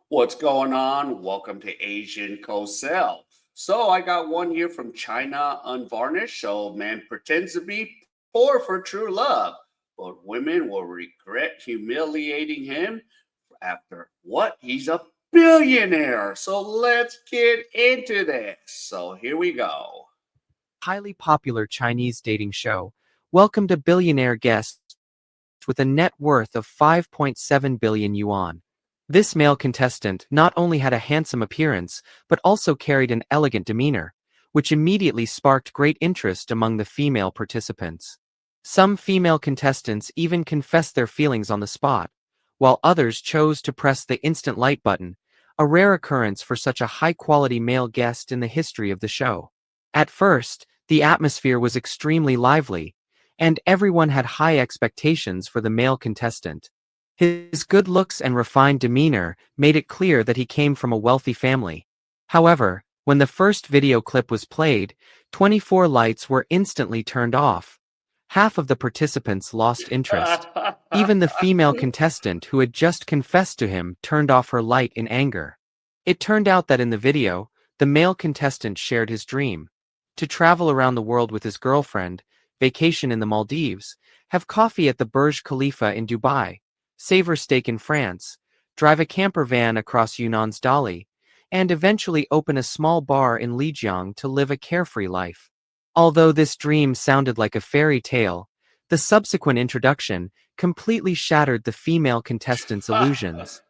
What's going on? Welcome to Asian Cosell. So I got one here from China, unvarnished. So man pretends to be poor for true love, but women will regret humiliating him after what? He's a billionaire. So let's get into this. So here we go. Highly popular Chinese dating show, welcomed a billionaire guest with a net worth of 5.7 billion yuan. This male contestant not only had a handsome appearance, but also carried an elegant demeanor, which immediately sparked great interest among the female participants. Some female contestants even confessed their feelings on the spot, while others chose to press the instant like button, a rare occurrence for such a high-quality male guest in the history of the show. At first, the atmosphere was extremely lively, and everyone had high expectations for the male contestant. His good looks and refined demeanor made it clear that he came from a wealthy family. However, when the first video clip was played, 24 lights were instantly turned off. Half of the participants lost interest. Even the female contestant who had just confessed to him turned off her light in anger. It turned out that in the video, the male contestant shared his dream to travel around the world with his girlfriend, vacation in the Maldives, have coffee at the Burj Khalifa in Dubai, savor steak in France, drive a camper van across Yunnan's Dali, and eventually open a small bar in Lijiang to live a carefree life. Although this dream sounded like a fairy tale, the subsequent introduction completely shattered the female contestant's illusions.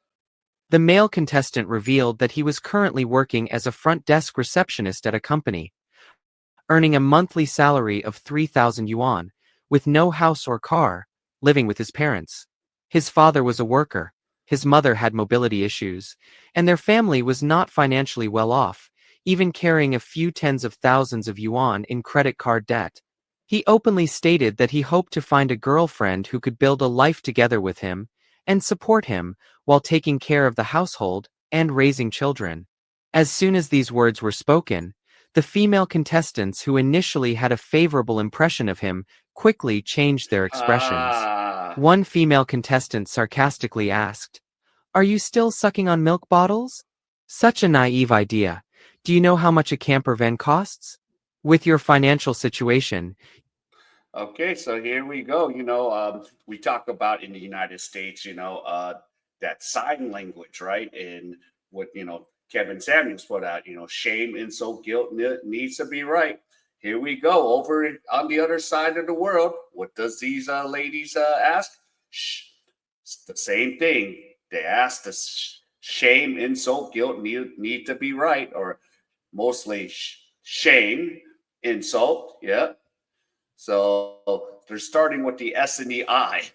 The male contestant revealed that he was currently working as a front desk receptionist at a company, earning a monthly salary of 3,000 yuan, with no house or car, living with his parents. His father was a worker, his mother had mobility issues, and their family was not financially well off, even carrying a few tens of thousands of yuan in credit card debt. He openly stated that he hoped to find a girlfriend who could build a life together with him and support him while taking care of the household and raising children. As soon as these words were spoken, the female contestants who initially had a favorable impression of him quickly changed their expressions. Ah, One female contestant sarcastically asked, "Are you still sucking on milk bottles? Such a naive idea. Do you know how much a camper van costs? With your financial situation, okay, so here we go. We talk about in the United States, that sign language, right? And what, Kevin Samuels put out, shame, insult, guilt needs to be right. Here we go. On the other side of the world, what does these ladies ask? Shh, it's the same thing. They ask the shame, insult, guilt need to be right, or mostly shame, insult, yeah, so they're starting with the S and the I.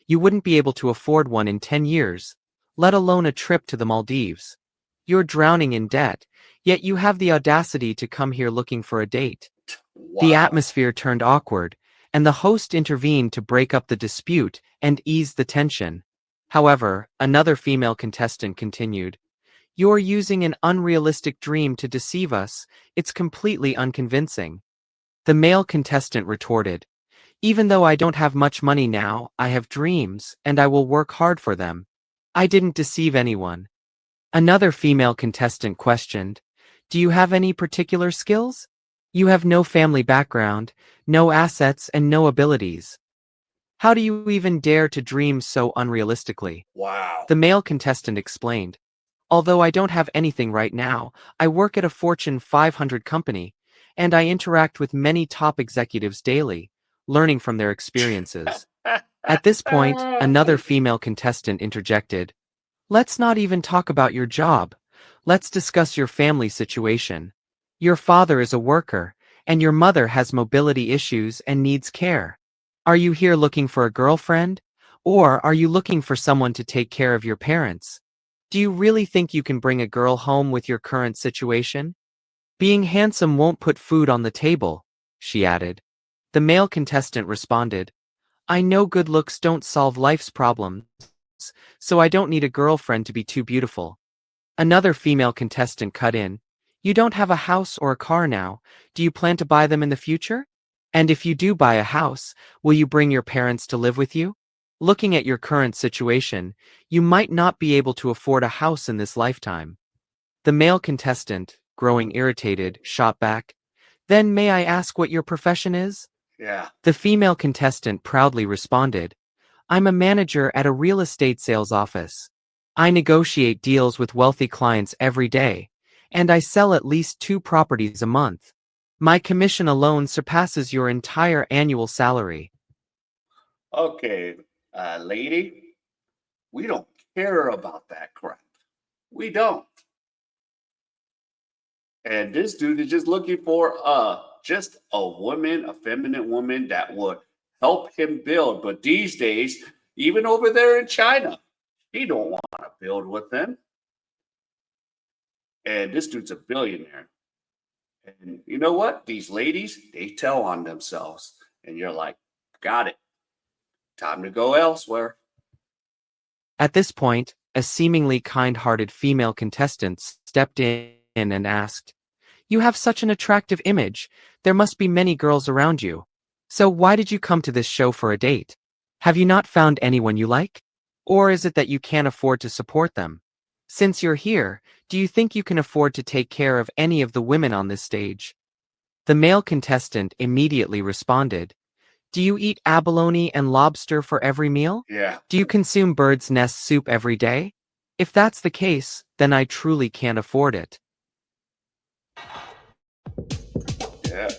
you wouldn't be able to afford one in 10 years, let alone a trip to the Maldives. You're drowning in debt, yet you have the audacity to come here looking for a date." The Wow. atmosphere turned awkward, and the host intervened to break up the dispute and ease the tension. However, another female contestant continued, "You're using an unrealistic dream to deceive us, it's completely unconvincing." The male contestant retorted, "Even though I don't have much money now, I have dreams, and I will work hard for them. I didn't deceive anyone." Another female contestant questioned, "Do you have any particular skills? You have no family background, no assets, and no abilities. How do you even dare to dream so unrealistically?" Wow. The male contestant explained, "Although I don't have anything right now, I work at a Fortune 500 company, and I interact with many top executives daily, learning from their experiences." At this point, another female contestant interjected, "Let's not even talk about your job. Let's discuss your family situation. Your father is a worker, and your mother has mobility issues and needs care. Are you here looking for a girlfriend? Or are you looking for someone to take care of your parents? Do you really think you can bring a girl home with your current situation? Being handsome won't put food on the table," she added. The male contestant responded, "I know good looks don't solve life's problems, so I don't need a girlfriend to be too beautiful." Another female contestant cut in, "You don't have a house or a car now, do you plan to buy them in the future? And if you do buy a house, will you bring your parents to live with you?" Looking at your current situation, you might not be able to afford a house in this lifetime. The male contestant, growing irritated, shot back, "Then may I ask what your profession is?" Yeah. The female contestant proudly responded, "I'm a manager at a real estate sales office. I negotiate deals with wealthy clients every day, and I sell at least 2 properties a month. My commission alone surpasses your entire annual salary." Okay, lady, we don't care about that crap. We don't. And this dude is just looking for just a woman, a feminine woman that would help him build. But these days, even over there in China, he don't want to build with them. And this dude's a billionaire. And you know what? These ladies, they tell on themselves. And you're like, got it. Time to go elsewhere. At this point, a seemingly kind-hearted female contestant stepped in and asked, "You have such an attractive image. There must be many girls around you. So why did you come to this show for a date? Have you not found anyone you like? Or is it that you can't afford to support them? Since you're here, do you think you can afford to take care of any of the women on this stage?" The male contestant immediately responded, "Do you eat abalone and lobster for every meal? Yeah. Do you consume bird's nest soup every day? If that's the case, then I truly can't afford it." Yeah.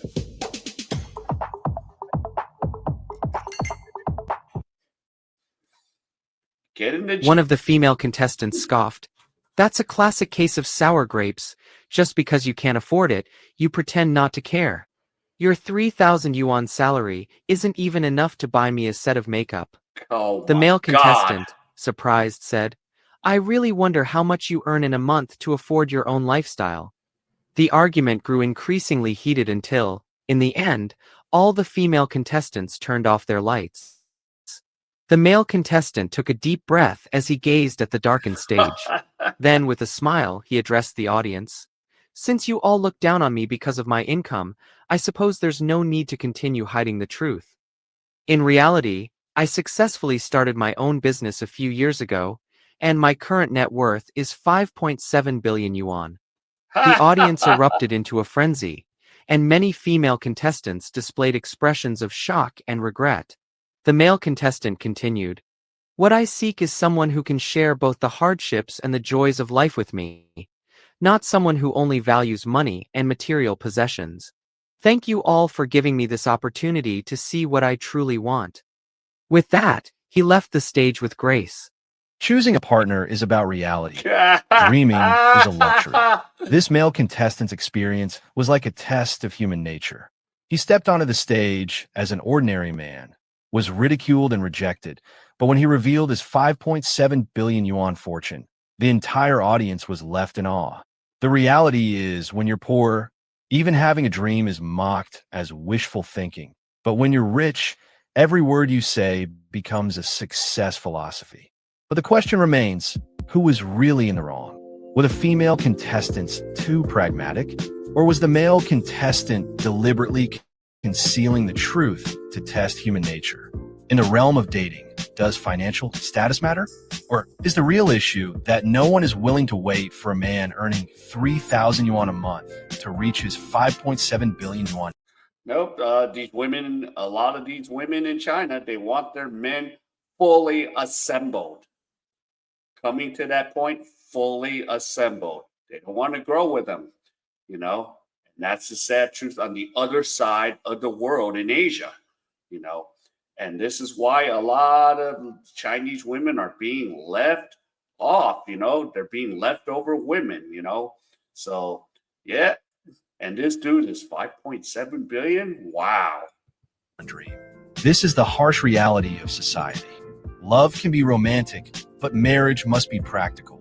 Get in the One gym. of the female contestants scoffed, "That's a classic case of sour grapes. Just because you can't afford it, you pretend not to care. Your 3,000 yuan salary isn't even enough to buy me a set of makeup." Oh The my male God. contestant, surprised, said, "I really wonder how much you earn in a month to afford your own lifestyle." The argument grew increasingly heated until, in the end, all the female contestants turned off their lights. The male contestant took a deep breath as he gazed at the darkened stage. Then, with a smile, he addressed the audience. "Since you all look down on me because of my income, I suppose there's no need to continue hiding the truth. In reality, I successfully started my own business a few years ago, and my current net worth is 5.7 billion yuan." The audience erupted into a frenzy, and many female contestants displayed expressions of shock and regret. The male contestant continued, "What I seek is someone who can share both the hardships and the joys of life with me, not someone who only values money and material possessions. Thank you all for giving me this opportunity to see what I truly want." With that, he left the stage with grace. Choosing a partner is about reality. Dreaming is a luxury. This male contestant's experience was like a test of human nature. He stepped onto the stage as an ordinary man, was ridiculed and rejected, but when he revealed his 5.7 billion yuan fortune, the entire audience was left in awe. The reality is, when you're poor, even having a dream is mocked as wishful thinking. But when you're rich, every word you say becomes a success philosophy. But the question remains, who was really in the wrong? Were the female contestants too pragmatic? Or was the male contestant deliberately concealing the truth to test human nature? In the realm of dating, does financial status matter? Or is the real issue that no one is willing to wait for a man earning 3,000 yuan a month to reach his 5.7 billion yuan? Nope. These women, a lot of these women in China, they want their men fully assembled. Coming to that point, fully assembled. They don't want to grow with them, you know. And that's the sad truth on the other side of the world in Asia, you know. And this is why a lot of Chinese women are being left off, you know. They're being leftover women, you know. So, yeah. And this dude is 5.7 billion. Wow. Dream. This is the harsh reality of society. Love can be romantic, but marriage must be practical.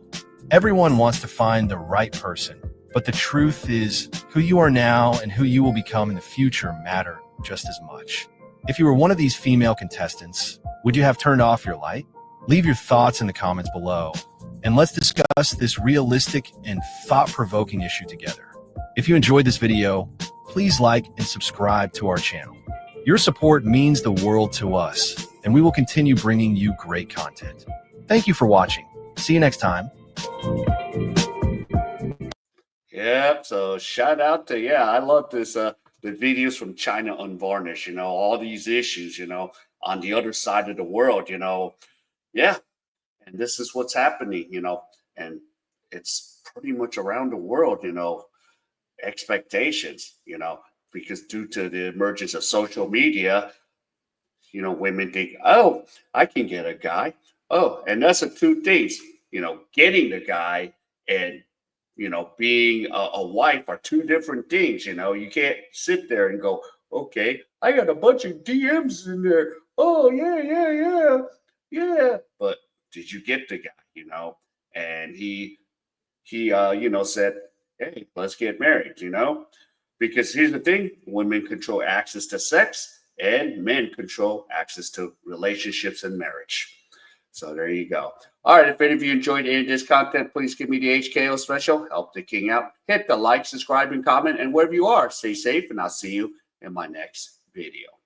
Everyone wants to find the right person, but the truth is, who you are now and who you will become in the future matter just as much. If you were one of these female contestants, would you have turned off your light? Leave your thoughts in the comments below, and let's discuss this realistic and thought-provoking issue together. If you enjoyed this video, please like and subscribe to our channel. Your support means the world to us. and we will continue bringing you great content. Thank you for watching. See you next time. Yep. So shout out to, yeah, I love this the videos from China Unvarnished, all these issues, on the other side of the world, yeah. And this is what's happening, and it's pretty much around the world, expectations, because due to the emergence of social media, women think, oh, I can get a guy. Oh, and that's the two things, getting the guy and, being a wife are two different things. You can't sit there and go, okay, I got a bunch of DMs in there. Oh, yeah, yeah, yeah, yeah. But did you get the guy, And he said, hey, let's get married, because here's the thing, women control access to sex and men control access to relationships and marriage. So there you go. All right, if any of you enjoyed any of this content, please give me the HKO special, help the king out, hit the like, subscribe, and comment, and wherever you are, stay safe, and I'll see you in my next video.